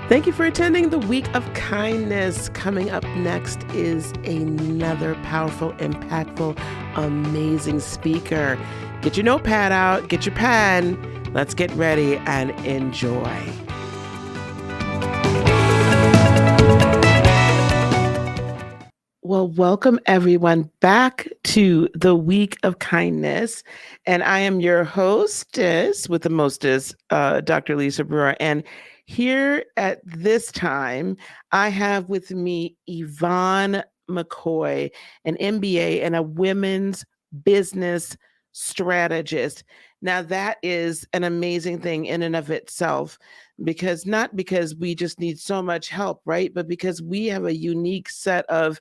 Thank you for attending the Week of Kindness. Coming up next is another powerful, impactful, amazing speaker. Get your notepad out, get your pen. Let's get ready and enjoy. Well, welcome everyone back to the Week of Kindness. And I am your hostess with the mostest, Dr. Lisa Brewer. And here at this time, I have with me Yvonne McCoy, an MBA and a women's business strategist. Now, that is an amazing thing in and of itself, because not because we just need so much help, right? But because we have a unique set of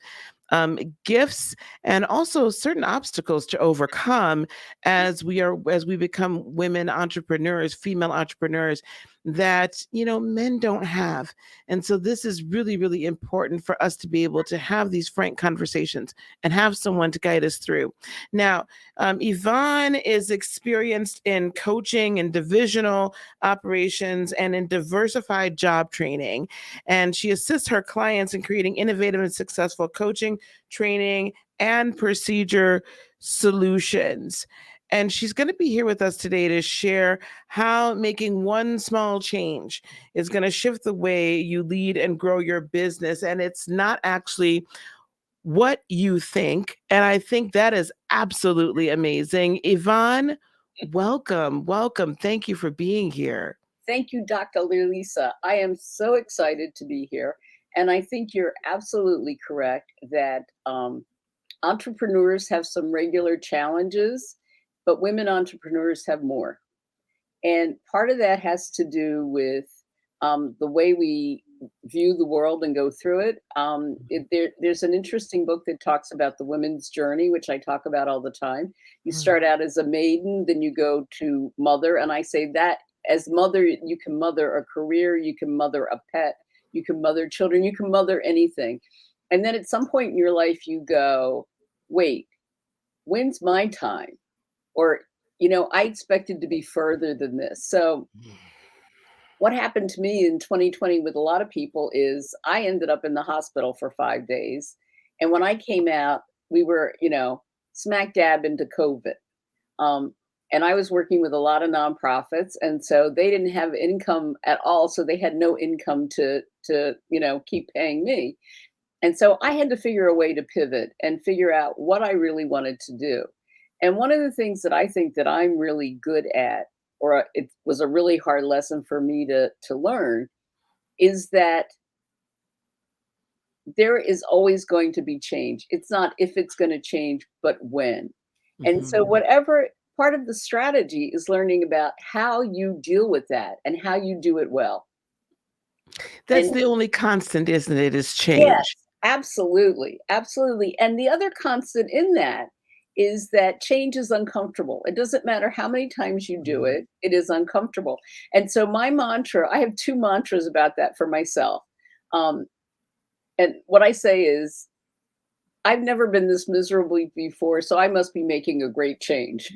gifts and also certain obstacles to overcome as we become women entrepreneurs, female entrepreneurs that men don't have. And so this is really, really important for us to be able to have these frank conversations and have someone to guide us through. Now, Yvonne is experienced in coaching and divisional operations and in diversified job training, and she assists her clients in creating innovative and successful coaching, training, and procedure solutions. And she's going to be here with us today to share how making one small change is going to shift the way you lead and grow your business. And it's not actually what you think. And I think that is absolutely amazing. Yvonne, welcome. Welcome. Thank you for being here. Thank you, Dr. Lisa. I am so excited to be here. And I think you're absolutely correct that entrepreneurs have some regular challenges, but women entrepreneurs have more. And part of that has to do with the way we view the world and go through it. There's an interesting book that talks about the women's journey, which I talk about all the time. You start out as a maiden, then you go to mother. And I say that as mother, you can mother a career, you can mother a pet, you can mother children, you can mother anything. And then at some point in your life, you go, wait, when's my time? Or, I expected to be further than this. So what happened to me in 2020 with a lot of people is I ended up in the hospital for 5 days. And when I came out, we were, smack dab into COVID. And I was working with a lot of nonprofits. And so they didn't have income at all. So they had no income to keep paying me. And so I had to figure a way to pivot and figure out what I really wanted to do. And one of the things that I think that I'm really good at, or it was a really hard lesson for me to learn, is that there is always going to be change. It's not if it's going to change, but when. And so whatever part of the strategy is learning about how you deal with that and how you do it well. That's the only constant, isn't it? Is Yes, change. absolutely. Absolutely. And the other constant in that is that change is uncomfortable. It doesn't matter how many times you do it, it is uncomfortable. And so my mantra, I have two mantras about that for myself. And what I say is, I've never been this miserably before, so I must be making a great change.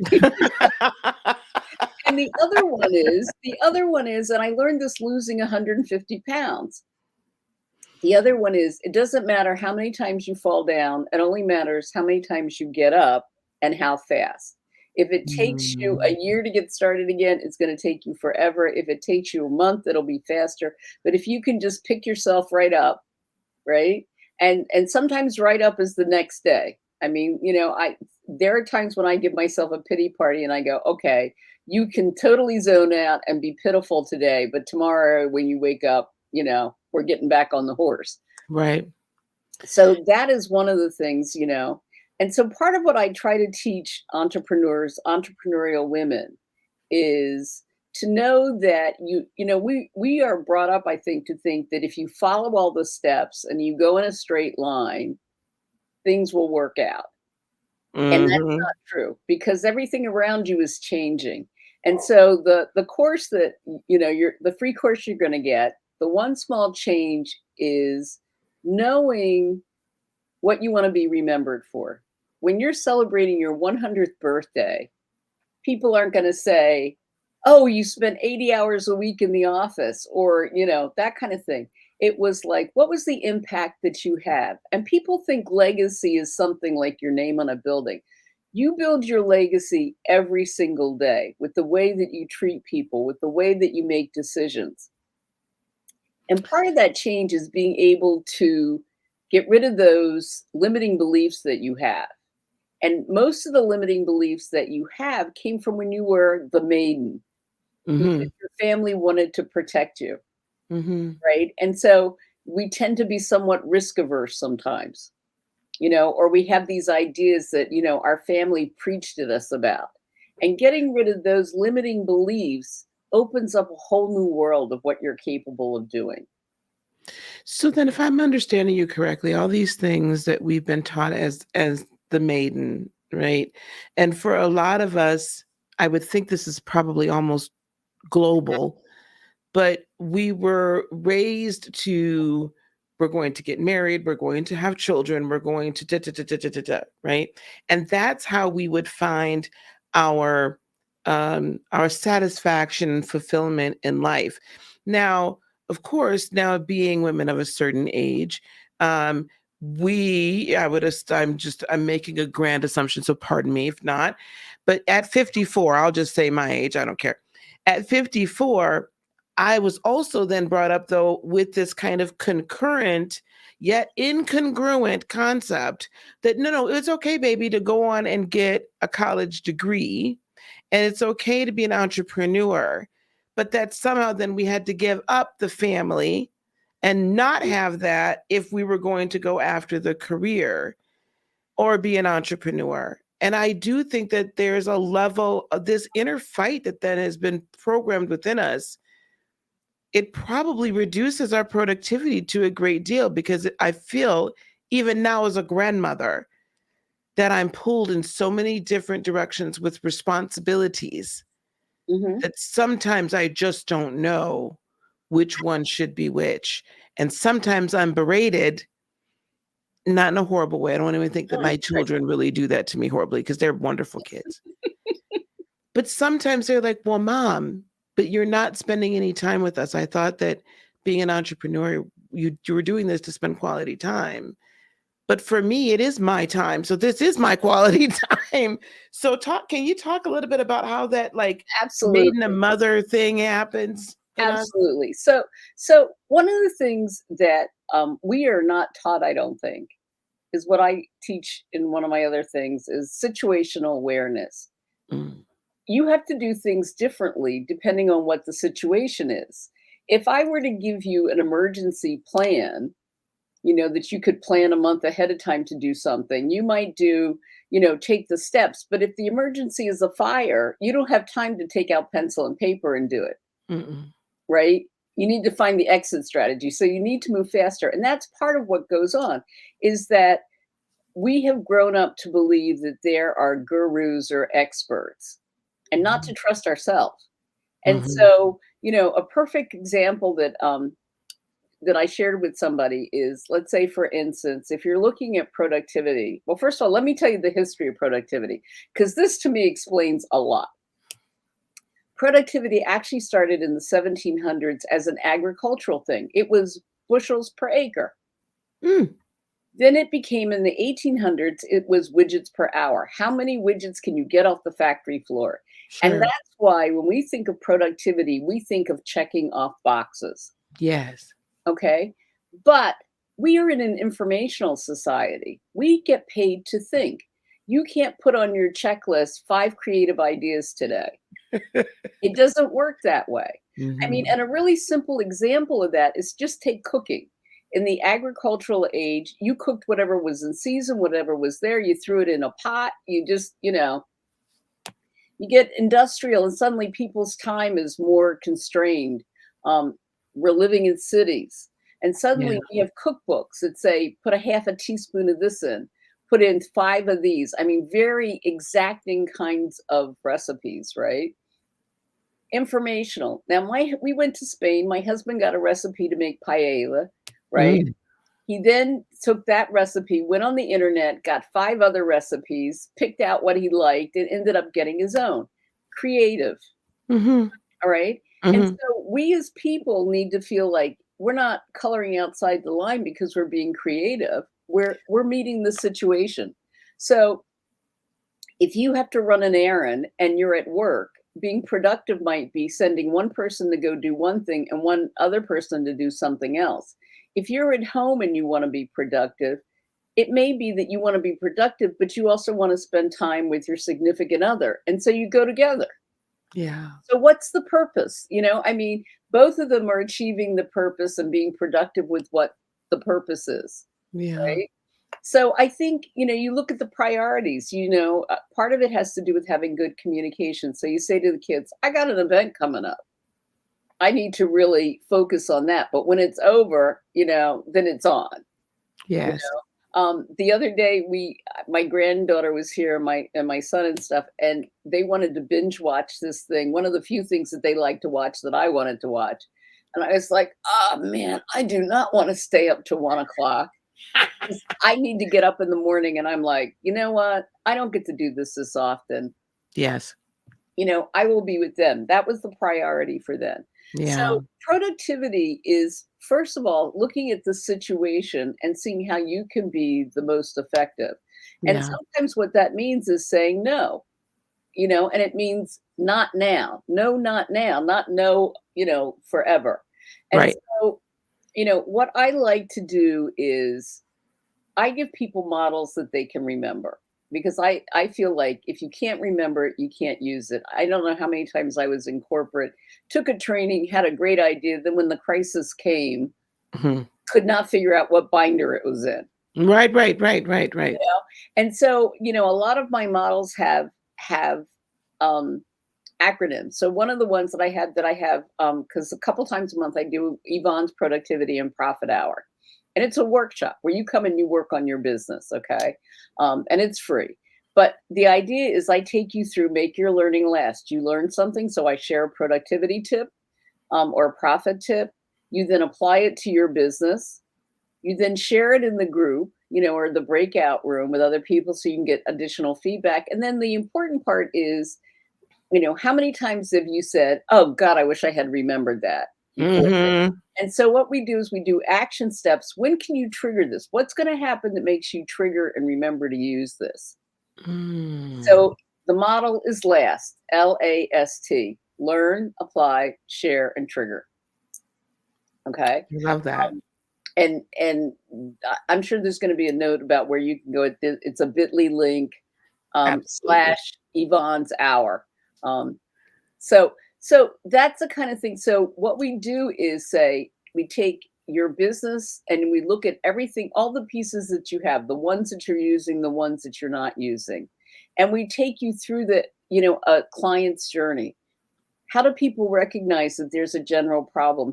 And the other one is, and I learned this losing 150 pounds. The other one is, it doesn't matter how many times you fall down, it only matters how many times you get up and how fast. If it takes you a year to get started again, it's going to take you forever. If it takes you a month, it'll be faster. But if you can just pick yourself right up, right? And sometimes right up is the next day. I mean, there are times when I give myself a pity party and I go, okay, you can totally zone out and be pitiful today, but tomorrow when you wake up, we're getting back on the horse. Right. So that is one of the things, and so part of what I try to teach entrepreneurs, entrepreneurial women, is to know that we are brought up, I think, to think that if you follow all the steps and you go in a straight line, things will work out. And that's not true, because everything around you is changing. And so the course that, the free course you're going to get, the one small change is knowing what you want to be remembered for. When you're celebrating your 100th birthday, people aren't going to say, oh, you spent 80 hours a week in the office, or, that kind of thing. It was like, what was the impact that you have? And people think legacy is something like your name on a building. You build your legacy every single day with the way that you treat people, with the way that you make decisions. And part of that change is being able to get rid of those limiting beliefs that you have. And most of the limiting beliefs that you have came from when you were the maiden, Mm-hmm. because your family wanted to protect you, Mm-hmm. right? And so we tend to be somewhat risk averse sometimes, or we have these ideas that, our family preached at us about. And getting rid of those limiting beliefs opens up a whole new world of what you're capable of doing. So then, if I'm understanding you correctly, all these things that we've been taught as the maiden, right? And for a lot of us, I would think this is probably almost global, but we were raised to, we're going to get married, we're going to have children, we're going to da, da, da, da, da, da, da, right? And that's how we would find our our satisfaction and fulfillment in life. Now, of course, now being women of a certain age, um, I'm making a grand assumption, so pardon me if not, but at 54, I'll just say my age, I don't care. At 54, I was also then brought up, though, with this kind of concurrent yet incongruent concept that no, no, it's okay, baby, to go on and get a college degree. And it's okay to be an entrepreneur. But that somehow then we had to give up the family and not have that if we were going to go after the career or be an entrepreneur. And I do think that there's a level of this inner fight that then has been programmed within us. It probably reduces our productivity to a great deal because I feel, even now as a grandmother, that I'm pulled in so many different directions with responsibilities Hmm. that sometimes I just don't know which one should be which. And sometimes I'm berated, not in a horrible way. I don't even think that my children really do that to me horribly because they're wonderful kids. But sometimes they're like, well, mom, but you're not spending any time with us. I thought that being an entrepreneur, you were doing this to spend quality time. But for me, it is my time. So this is my quality time. So can you talk a little bit about how that like maiden a Absolutely. mother thing happens in us? Absolutely. So one of the things that we are not taught, I don't think, is what I teach in one of my other things is situational awareness. Mm, You have to do things differently depending on what the situation is. If I were to give you an emergency plan, that you could plan a month ahead of time to do something, you might take the steps. But if the emergency is a fire, you don't have time to take out pencil and paper and do it, mm-mm, right? You need to find the exit strategy. So you need to move faster. And that's part of what goes on is that we have grown up to believe that there are gurus or experts and not to mhm, trust ourselves. And mhm, so, a perfect example that I shared with somebody is, let's say, for instance, if you're looking at productivity, well, first of all, let me tell you the history of productivity, because this to me explains a lot. Productivity actually started in the 1700s as an agricultural thing. It was bushels per acre. mm, Then it became in the 1800s, it was widgets per hour. How many widgets can you get off the factory floor? And sure. that's why when we think of productivity, we think of checking off boxes. Yes. Okay. But we are in an informational society. We get paid to think. You can't put on your checklist 5 creative ideas today. It doesn't work that way. I mean, Mhm, and a really simple example of that is just take cooking. In the agricultural age, you cooked whatever was in season, whatever was there, you threw it in a pot, you just, you get industrial and suddenly people's time is more constrained. Um, we're living in cities. And yeah. suddenly we have cookbooks that say, put a half a teaspoon of this in, put in 5 of these. I mean, very exacting kinds of recipes, right? Informational. Now, we went to Spain. My husband got a recipe to make paella, right? Mm, He then took that recipe, went on the internet, got 5 other recipes, picked out what he liked, and ended up getting his own. Creative. Mm-hmm. All right. And Mm-hmm. so we as people need to feel like we're not coloring outside the line because we're being creative. We're meeting the situation. So if you have to run an errand and you're at work, being productive might be sending one person to go do one thing and one other person to do something else. If you're at home and you want to be productive, it may be that you want to be productive, but you also want to spend time with your significant other. And so you go together. Yeah. So what's the purpose? I mean, both of them are achieving the purpose and being productive with what the purpose is, Yeah. right? So I think, you look at the priorities, part of it has to do with having good communication. So you say to the kids, I got an event coming up. I need to really focus on that. But when it's over, then it's on. You Yes. know, the other day my granddaughter was here, my son and stuff, and they wanted to binge watch this thing. One of the few things that they like to watch that I wanted to watch, and I was like, oh man, I do not want to stay up to 1 o'clock. 'Cause I need to get up in the morning, and I'm like, you know what? I don't get to do this often. Yes. I will be with them. That was the priority for them. Yeah. So productivity is, first of all, looking at the situation and seeing how you can be the most effective. And Yeah. sometimes what that means is saying no, and it means not now. No, not now, not no, forever. And Right. so, what I like to do is I give people models that they can remember because I feel like if you can't remember it, you can't use it. I don't know how many times I was in corporate, took a training, had a great idea, then when the crisis came, Mhm. could not figure out what binder it was in. Right, right, right, right, You right. know? And so, a lot of my models have um acronyms. So one of the ones that I have, because a couple times a month I do Yvonne's Productivity and Profit Hour. And it's a workshop where you come and you work on your business, okay? And it's free. But the idea is I take you through make your learning last. You learn something, so I share a productivity tip or a profit tip. You then apply it to your business. You then share it in the group, or the breakout room with other people so you can get additional feedback. And then the important part is how many times have you said, "Oh god, I wish I had remembered that before this?" Mhm. And so what we do is we do action steps. When can you trigger this? What's gonna happen that makes you trigger and remember to use this? Mm. So the model is LAST, LAST, learn, apply, share, and trigger. Okay? Love that. And I'm sure there's gonna be a note about where you can go it's a bit.ly link, Absolutely. slash Yvonne's hour. Um, so that's the kind of thing. So what we do is say we take your business and we look at everything, all the pieces that you have, the ones that you're using, the ones that you're not using. And we take you through a client's journey. How do people recognize that there's a general problem?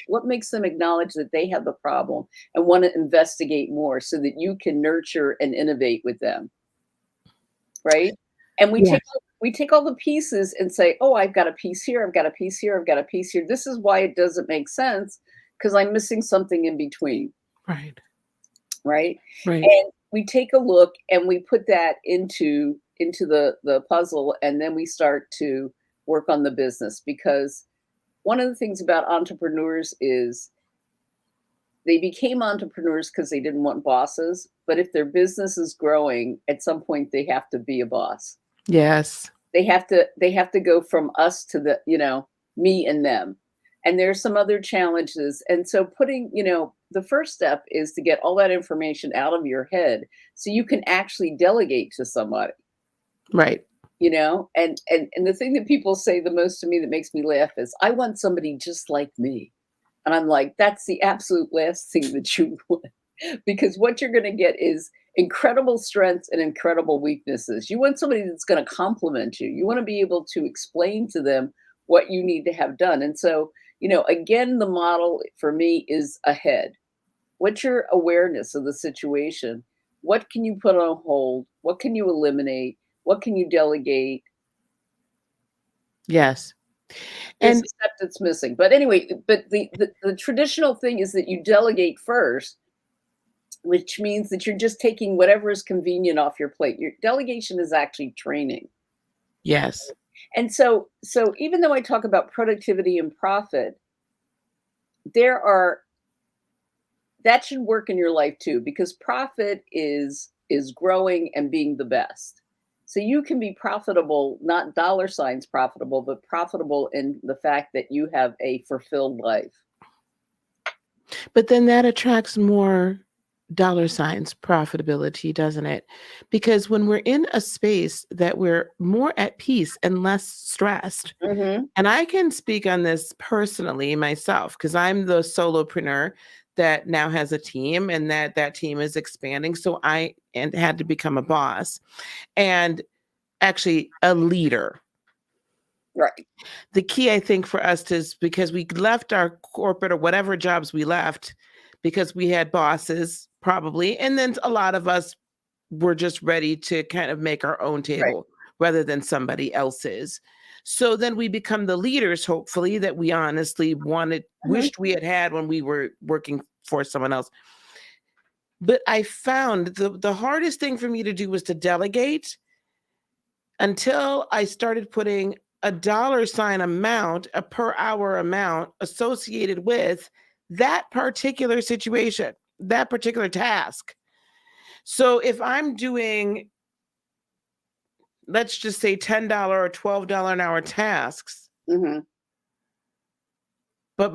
What makes them acknowledge that they have the problem and want to investigate more so that you can nurture and innovate with them? Right? And Yes. we take all the pieces and say, "Oh, I've got a piece here, I've got a piece here, I've got a piece here. This is why it doesn't make sense because 'cause I'm missing something in between." Right. Right? Right. And we take a look and we put that into the puzzle, and then we start to work on the business because one of the things about entrepreneurs is they became entrepreneurs because they didn't want bosses, but if their business is growing, at some point they have to be a boss. Yes. They have to go from us to me and them. And there's some other challenges. And so the first step is to get all that information out of your head so you can actually delegate to somebody, Right. and the thing that people say the most to me that makes me laugh is I want somebody just like me. And I'm like, that's the absolute last thing that you want. Because what you're going to get is incredible strengths and incredible weaknesses. You want somebody that's going to complement you. You want to be able to explain to them what you need to have done. And so, again, the model for me is ahead. What's your awareness of the situation? What can you put on hold? What can you eliminate? What can you delegate? Yes. There's And a step that's missing. But anyway, but the traditional thing is that you delegate first, which means that you're just taking whatever is convenient off your plate. Your delegation is actually training. yes. And so even though I talk about productivity and profit, there are that should work in your life too, because profit is growing and being the best. So you can be profitable, not dollar signs profitable, but profitable in the fact that you have a fulfilled life. But then that attracts more dollar signs profitability, doesn't it? Because when we're in a space that we're more at peace and less stressed, Mhm. and I can speak on this personally myself because I'm the solopreneur that now has a team and that team is expanding. So I and had to become a boss and actually a leader. Right. The key, I think, for us is because we left our corporate or whatever jobs we left because we had bosses probably. And then a lot of us were just ready to kind of make our own Right. table rather than somebody else's. So then we become the leaders, hopefully, that we honestly Mhm. wished we had when we were working for someone else. But I found the hardest thing for me to do was to delegate until I started putting a dollar sign amount, a per hour amount associated with that particular situation, that particular task. So if I'm doing, let's just say $10 or $12 an hour tasks, Mhm. but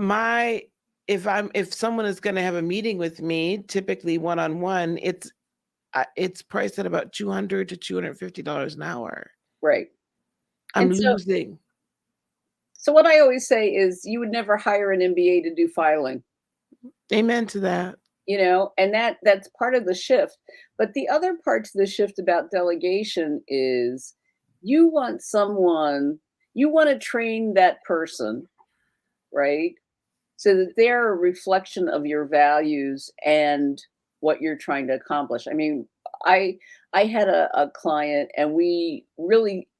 if someone is going to have a meeting with me, typically one-on-one, it's priced at about $200 to $250 an hour. Right. I'm And losing. so what I always say is you would never hire an MBA to do filing. Amen to that. And that's part of the shift. But the other part to the shift about delegation is you want someone, you want to train that person, right? So that they're a reflection of your values and what you're trying to accomplish. I mean, I I had a client, and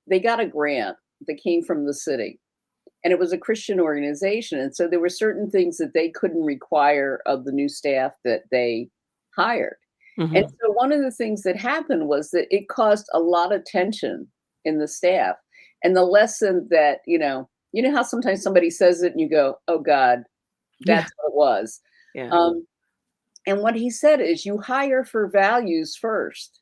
they got a grant that came from the city, and it was a Christian organization. And so there were certain things that they couldn't require of the new staff that they hired. And Mhm. so one of the things that happened was that it caused a lot of tension in the staff. And the lesson that, you know how sometimes somebody says it and you go, oh God, Yeah, that's what it was. yeah. Um, and what he said is you hire for values first,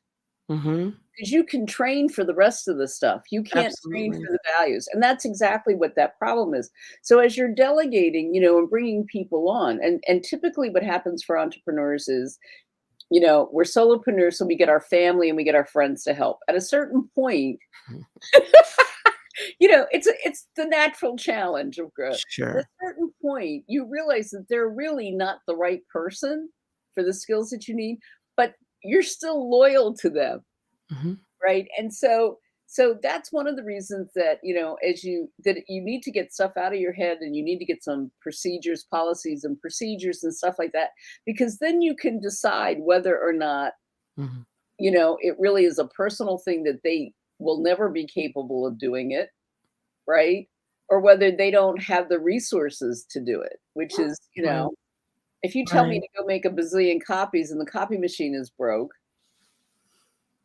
Mhm. because you can train for the rest of the stuff. You can't train Absolutely. for the values. And that's exactly what that problem is. So as you're delegating, and bringing people on, and typically what happens for entrepreneurs is, we're solopreneurs, so we get our family and we get our friends to help. At a certain point, it's the natural challenge of growth. At a Sure. certain point, you realize that they're really not the right person for the skills that you need, but you're still loyal to them. Mhm. Right? And so that's one of the reasons that, you need to get stuff out of your head, and you need to get some procedures, policies and procedures and stuff like that, because then you can decide whether or not, Mhm. it really is a personal thing that they will never be capable of doing it, right? Or whether they don't have the resources to do it, which is, Right, if you tell me right. to go make a bazillion copies and the copy machine is broke,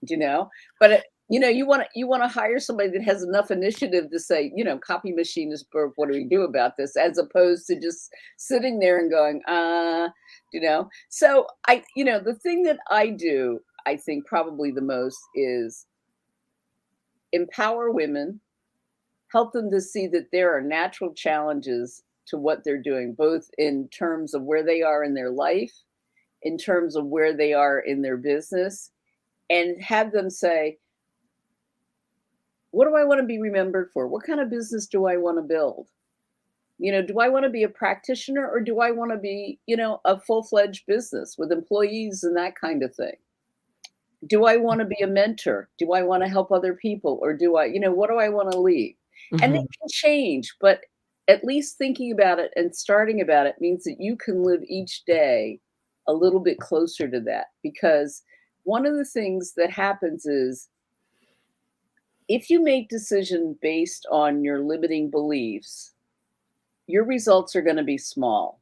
you know? But you wanna hire somebody that has enough initiative to say, "Copy machine is broke, what do we do about this?" As opposed to just sitting there and going, So the thing that I do, I think probably the most is empower women, help them to see that there are natural challenges to what they're doing, both in terms of where they are in their life, in terms of where they are in their business, and have them say, what do I want to be remembered for? What kind of business do I want to build? Do I want to be a practitioner, or do I want to be, a full-fledged business with employees and that kind of thing? Do I want to be a mentor? Do I want to help other people? Or what do I want to leave? And it Mhm. can change, but at least thinking about it and starting about it means that you can live each day a little bit closer to that. Because one of the things that happens is if you make decisions based on your limiting beliefs, your results are going to be small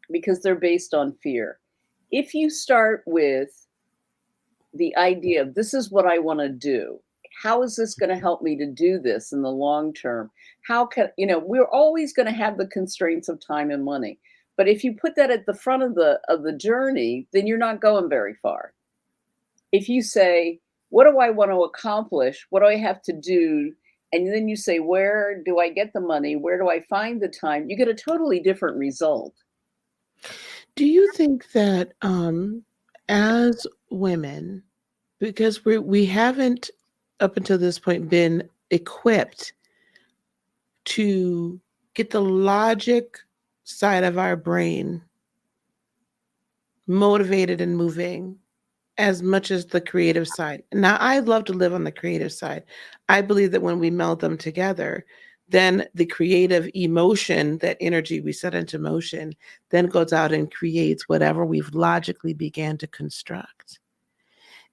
because they're based on fear. If you start with the idea of this is what I want to do, how is this going to help me to do this in the long term? How can, we're always going to have the constraints of time and money. But if you put that at the front of the journey, then you're not going very far. If you say, what do I want to accomplish? What do I have to do? And then you say, where do I get the money? Where do I find the time? You get a totally different result. Do you think that as women, because we haven't up until this point been equipped to get the logic side of our brain motivated and moving as much as the creative side. Now, I love to live on the creative side. I believe that when we meld them together, then the creative emotion, that energy we set into motion, then goes out and creates whatever we've logically began to construct.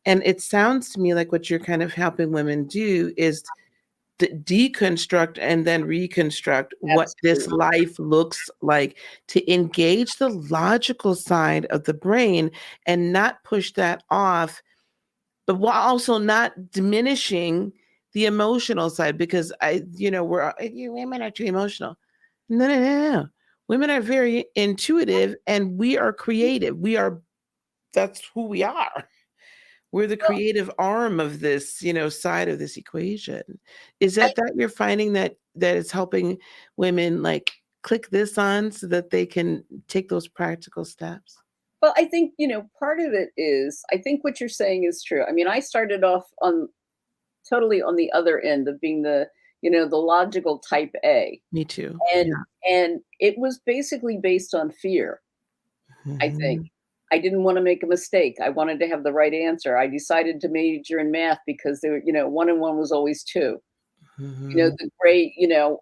And it sounds to me like what you're kind of helping women do is deconstruct and then reconstruct what this Absolutely. life looks like, to engage the logical side of the brain and not push that off, but while also not diminishing the emotional side. Because you women are too emotional. No, no, no, no. Women are very intuitive and we are creative. That's who we are. We're the Well, creative arm of this, side of this equation. Is I, that you're finding that it's helping women like click this on so that they can take those practical steps? well, I think, part of it is, I think what you're saying is true. I mean, I started off on totally on the other end of being the logical type A. Me too. And Yeah. and it was basically based on fear, I think. Mhm. I didn't want to make a mistake. I wanted to have the right answer. I decided to major in math because there, one and one was always two. Mhm. The great,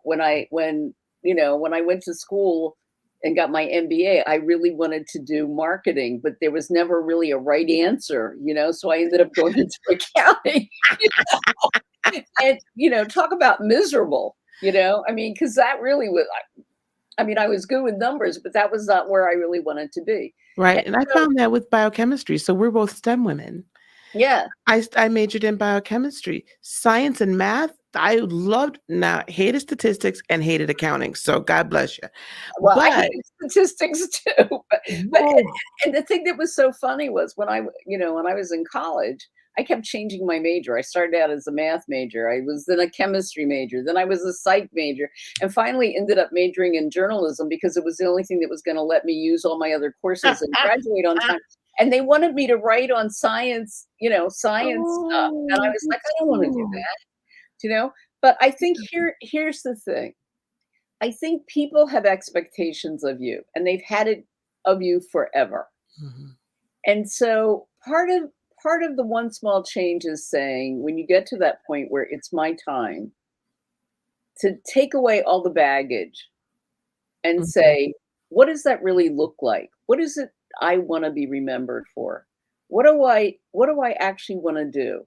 when I went to school and got my MBA, I really wanted to do marketing, but there was never really a right answer, so I ended up going into accounting. And, talk about miserable, I mean, because that really was, I mean, I was good with numbers, but that was not where I really wanted to be. And Right, and I so, found that with biochemistry, so we're both STEM women. yeah, I majored in biochemistry. Science and math, I loved, now hated statistics and hated accounting, so God bless you. well, I But hated statistics too, but oh, and the thing that was so funny was when I was in college, I kept changing my major. I started out as a math major. I was then a chemistry major. Then I was a psych major, and finally ended up majoring in journalism because it was the only thing that was going to let me use all my other courses and graduate on time. And they wanted me to write on science, science stuff, and I oh, was like, I that's don't want to do cool. that, But I think here's the thing. I think people have expectations of you, and they've had it of you forever. Mhm. And so part of the one small change is saying, when you get to that point where it's my time, to take away all the baggage and Mhm. say, what does that really look like? What is it I want to be remembered for? What do I actually want to do?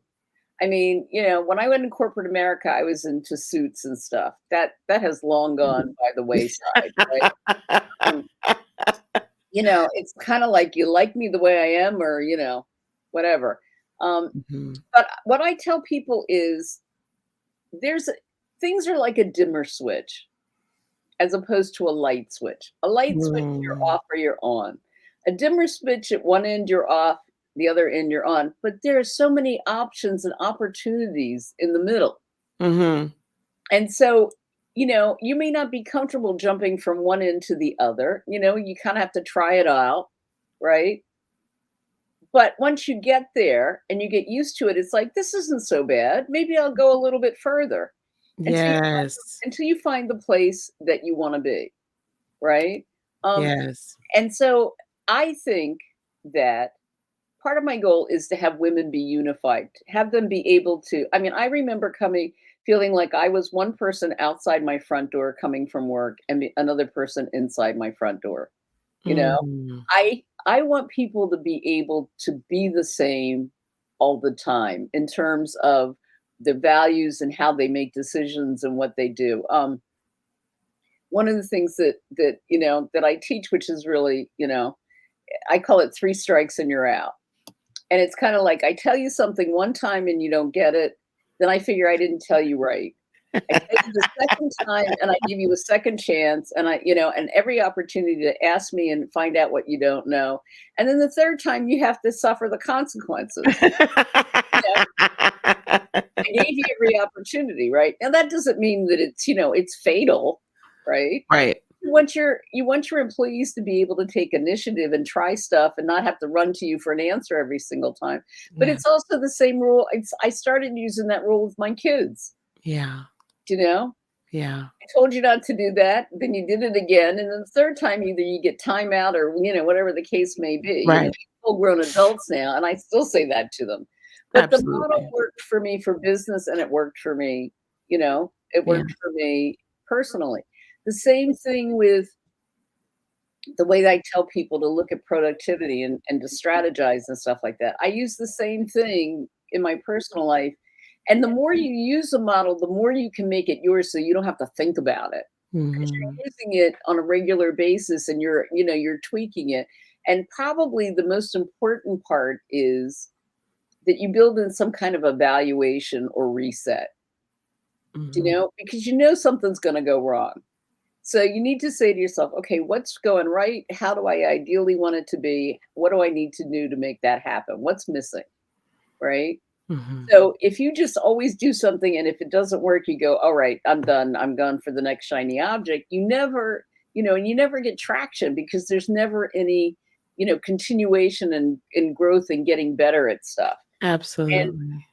I mean, when I went in corporate America, I was into suits and stuff. That has long gone by the wayside, right? Um, it's kind of like, you like me the way I am, or whatever. Mhm. But what I tell people is, there's things are like a dimmer switch as opposed to a light switch. A light switch, you're Mm. off or you're on. A dimmer switch, at one end you're off, the other end you're on. But there are so many options and opportunities in the middle. Mhm. And so, you may not be comfortable jumping from one end to the other. You kind of have to try it out, right? But once you get there and you get used to it, it's like, this isn't so bad. Maybe I'll go a little bit further until you find, Yes. until you find the place that you want to be, right? Um, Yes. and so I think that part of my goal is to have women be unified, have them be able to. I mean, I remember feeling like I was one person outside my front door coming from work, and another person inside my front door. You know, Mhm. I want people to be able to be the same all the time in terms of the values and how they make decisions and what they do. One of the things that I teach, which is really, I call it 3 strikes and you're out. And it's kind of like, I tell you something one time and you don't get it, then I figure I didn't tell you right. I tell you the second time and I give you a second chance and and every opportunity to ask me and find out what you don't know. And then the third time you have to suffer the consequences. You know, I gave you every opportunity, right? And that doesn't mean that it's fatal, right? Right. You want your employees to be able to take initiative and try stuff and not have to run to you for an answer every single time. But Yeah. it's also the same rule. I started using that rule with my kids, Yeah. you know? Yeah. I told you not to do that, then you did it again, and then the third time either you get timeout or, whatever the case may be. Right. They're full-grown adults now, and I still say that to them. But the model Absolutely. worked for me for business, and it worked for me, it Yeah. worked for me personally. The same thing with the way that I tell people to look at productivity and to strategize and stuff like that. I use the same thing in my personal life. And the more you use a model, the more you can make it yours so you don't have to think about it. Because Mhm. you're using it on a regular basis and you're tweaking it. And probably the most important part is that you build in some kind of evaluation or reset, Mhm. because something's going to go wrong. So you need to say to yourself, okay, what's going right? How do I ideally want it to be? What do I need to do to make that happen? What's missing? Right. Mhm. So if you just always do something and if it doesn't work, you go, all right, I'm done. I'm gone for the next shiny object. And you never get traction because there's never any, continuation and growth and getting better at stuff. And Absolutely.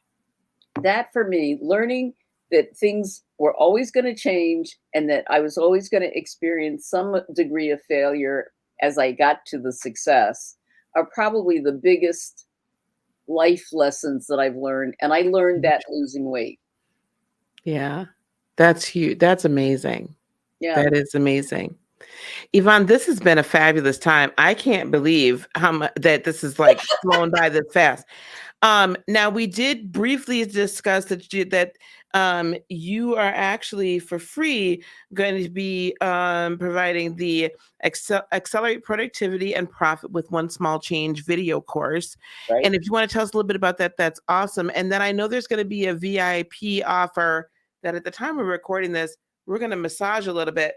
that for me, learning that things were always going to change and that I was always going to experience some degree of failure as I got to the success are probably the biggest life lessons that I've learned. And I learned that losing weight. Yeah. That's huge. That's amazing. Yeah. That is amazing. Yvonne, this has been a fabulous time. I can't believe how much that this is like flown by this fast. Now we did briefly discuss that you are actually for free going to be providing the Accelerate Productivity and Profit with One Small Change video course. Right. And if you want to tell us a little bit about that, that's awesome. And then I know there's going to be a VIP offer that at the time we're recording this, we're going to massage a little bit,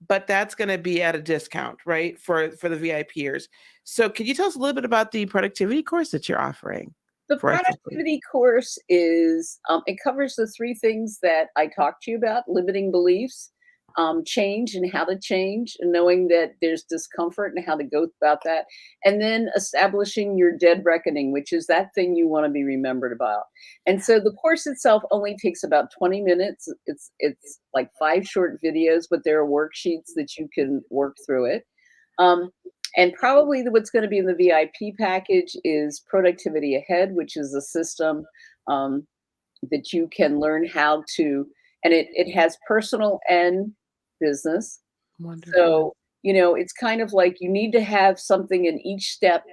but that's going to be at a discount, right? For the VIPers. So could you tell us a little bit about the productivity course that you're offering? The For us to see. productivity course is, it covers the three things that I talked to you about: limiting beliefs, change and how to change, and knowing that there's discomfort and how to go about that, and then establishing your dead reckoning, which is that thing you want to be remembered about. And so the course itself only takes about 20 minutes. It's like 5 short videos, but there are worksheets that you can work through it. Um, and probably what's going to be in the VIP package is Productivity Ahead, which is a system um, that you can learn how to, and it has personal and business. Wonderful. So, it's kind of like you need to have something in each step,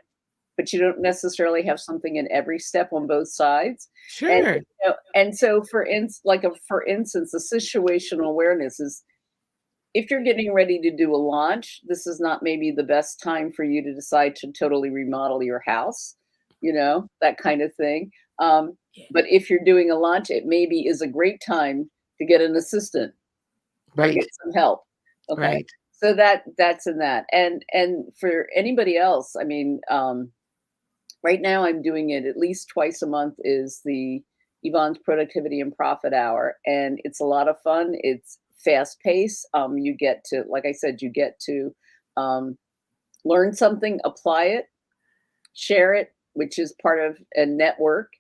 but you don't necessarily have something in every step on both sides. And, Sure. and so for instance, the situational awareness is if you're getting ready to do a launch, this is not maybe the best time for you to decide to totally remodel your house, that kind of thing. Yeah. But if you're doing a launch, it maybe is a great time to get an assistant or Right. get some help. Okay. Right. So that's in that. And for anybody else, I mean, right now I'm doing it at least twice a month is the Yvonne's Productivity and Profit Hour. And it's a lot of fun. It's fast paced. You get to, like I said, you get to um, learn something, apply it, share it, which is part of a network.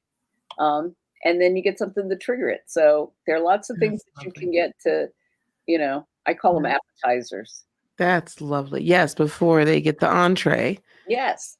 Um, and then you get something to trigger it. So there are lots of things That's that you lovely. can get to, I call them Yeah. appetizers. That's lovely. Yes, before they get the entree, Yes.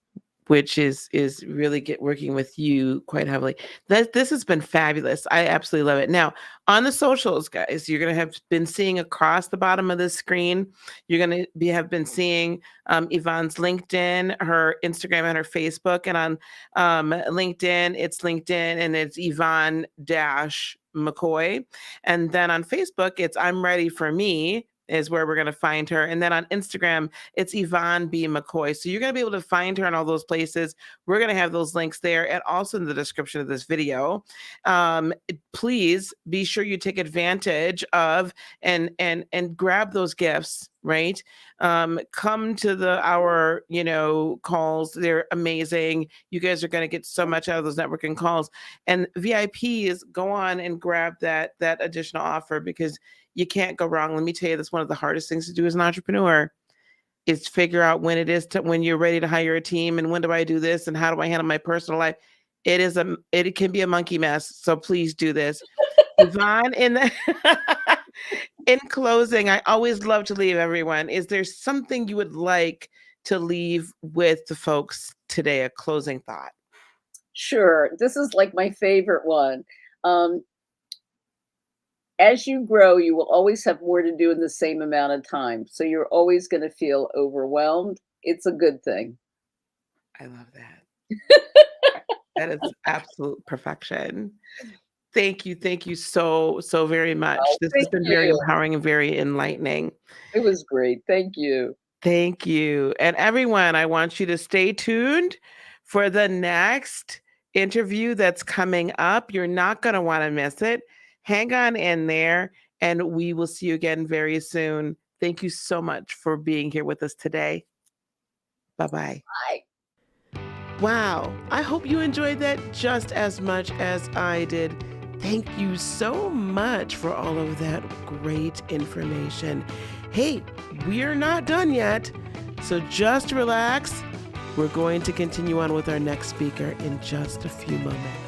which is really get working with you quite heavily. This has been fabulous. I absolutely love it. Now, on the socials, guys, you're gonna have been seeing across the bottom of the screen. You're gonna have been seeing Yvonne's LinkedIn, her Instagram, and her Facebook. And on LinkedIn, it's LinkedIn and it's Yvonne dash McCoy. And then on Facebook, it's I'm Ready for Me is where we're going to find her. And then on Instagram, it's Yvonne B. McCoy. So you're going to be able to find her in all those places. We're going to have those links there and also in the description of this video. Please be sure you take advantage of and grab those gifts, right? Come to our calls. They're amazing. You guys are going to get so much out of those networking calls. And VIPs, go on and grab that additional offer, because you can't go wrong. Let me tell you, that's one of the hardest things to do as an entrepreneur, is figure out when you're ready to hire a team, and when do I do this, and how do I handle my personal life. It can be a monkey mess. So please do this. Yvonne, in closing, I always love to leave everyone. Is there something you would like to leave with the folks today? A closing thought? Sure. This is like my favorite one. As you grow, you will always have more to do in the same amount of time. So you're always going to feel overwhelmed. It's a good thing. I love that. That is absolute perfection. Thank you. Thank you so very much. Oh, This has thank been very you. empowering and very enlightening. It was great. Thank you. Thank you. And everyone, I want you to stay tuned for the next interview that's coming up. You're not going to want to miss it. Hang on in there, and we will see you again very soon. Thank you so much for being here with us today. Bye-bye. Bye. Wow. I hope you enjoyed that just as much as I did. Thank you so much for all of that great information. Hey, we're not done yet, so just relax. We're going to continue on with our next speaker in just a few moments.